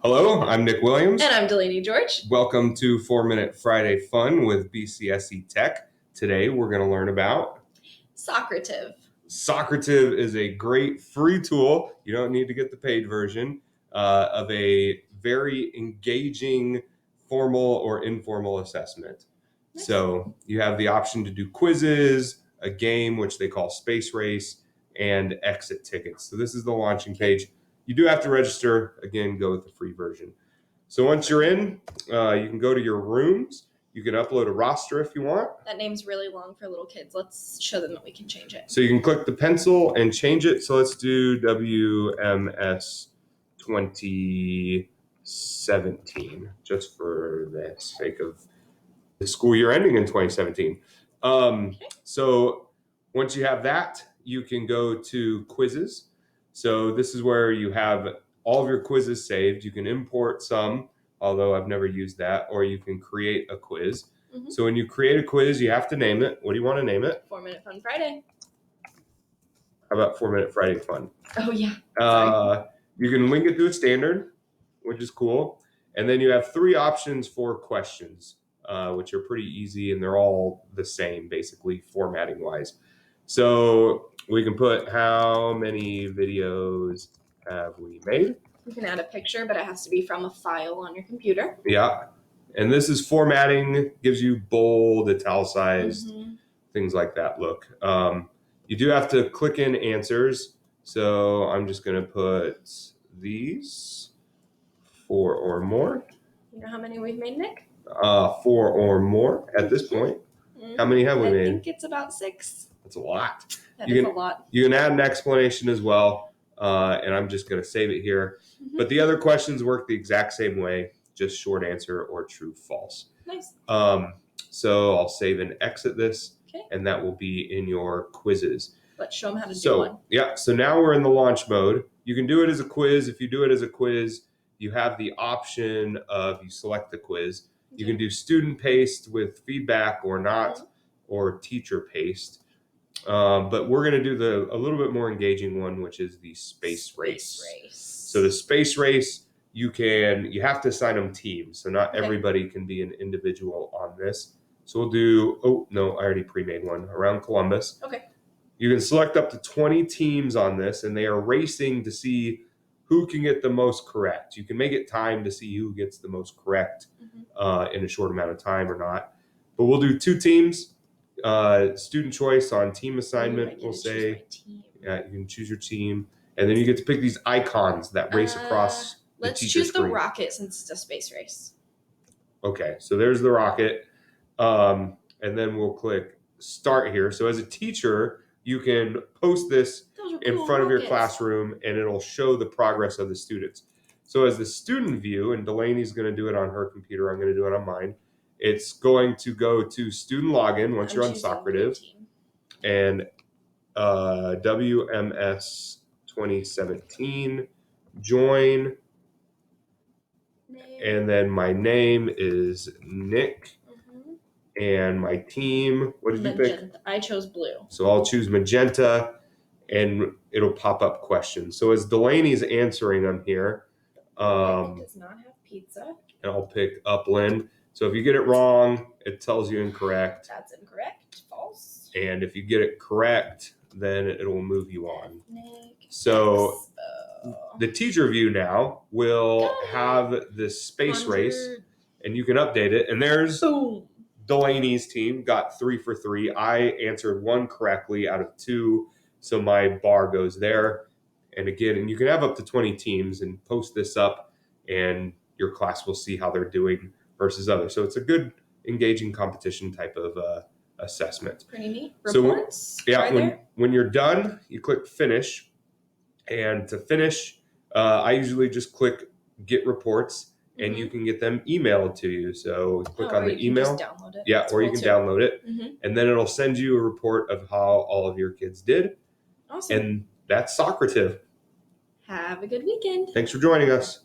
Hello, I'm Nick Williams. And I'm Delaney George. Welcome to 4-Minute Friday Fun with BCSC Tech. Today we're going to learn about Socrative. Socrative is a great free tool. You don't need to get the paid version of a very engaging formal or informal assessment. Nice. So you have the option to do quizzes, a game, which they call Space Race, and exit tickets. So this is the launching page. You do have to register. Again, go with the free version. So once you're in, you can go to your rooms. You can upload a roster if you want. That name's really long for little kids. Let's show them that we can change it. So you can click the pencil and change it. So let's do WMS 2017, just for the sake of the school year ending in 2017. So once you have that, you can go to quizzes. So this is where you have all of your quizzes saved. You can import some, although I've never used that, or you can create a quiz. Mm-hmm. So when you create a quiz, you have to name it. What do you want to name it? 4-Minute Fun Friday. How about 4-Minute Friday Fun? Oh, yeah. You can link it to a standard, which is cool. And then you have 3 options for questions, which are pretty easy, and they're all the same, basically, formatting-wise. So we can put how many videos have we made? You can add a picture, but it has to be from a file on your computer. Yeah. And this is formatting, gives you bold, italicized, things like that look. You do have to click in answers. So I'm just going to put these 4 or more. You know how many we've made, Nick? 4 or more at this point. How many have we made? I think it's about 6. That's a lot. That is a lot. You can add an explanation as well. And I'm just going to save it here. But the other questions work the exact same way, just short answer or true, false. Nice. So I'll save and exit this, Okay. and that will be in your quizzes. Let's show them how to do one. Yeah, so now we're in the launch mode. You can do it as a quiz. If you do it as a quiz, you have the option of you select the quiz. You can do student paced with feedback or not, or teacher paced. But we're going to do a little bit more engaging one, which is the space race. So the space race, you have to assign them teams. So not everybody can be an individual on this. So we'll do, I already pre-made one around Columbus. Okay. You can select up to 20 teams on this, and they are racing to see who can get the most correct. You can make it time to see who gets the most correct in a short amount of time or not. But we'll do 2 teams. Student choice on team assignment, we'll say. Yeah, you can choose your team. And then you get to pick these icons that race across the Let's teacher choose screen. the rocket since it's a space race. Okay, so there's the rocket. And then we'll click start here. So as a teacher, you can post this in front of your classroom, and it'll show the progress of the students. So as the student view, and Delaney's going to do it on her computer, I'm going to do it on mine. It's going to go to student login once you're on Socrative, and WMS 2017, join, and then my name is Nick, and my team, what did you pick? I chose blue. So I'll choose magenta, and it'll pop up questions. So as Delaney's answering them here, it does not have pizza. And I'll pick Upland. So if you get it wrong, it tells you incorrect. That's incorrect. False. And if you get it correct, then it will move you on. So the teacher view now will have this space race, and you can update it. And there's Delaney's team got 3 for 3. I answered 1 correctly out of 2. So my bar goes there. And again, you can have up to 20 teams and post this up, and your class will see how they're doing versus others. So it's a good, engaging competition type of assessment. Pretty neat. Reports? So when you're done, you click finish. And to finish, I usually just click get reports, and you can get them emailed to you. So click on the email. Just download it. Yeah, or you can download it. And then it'll send you a report of how all of your kids did. Awesome. And that's Socrative. Have a good weekend. Thanks for joining us.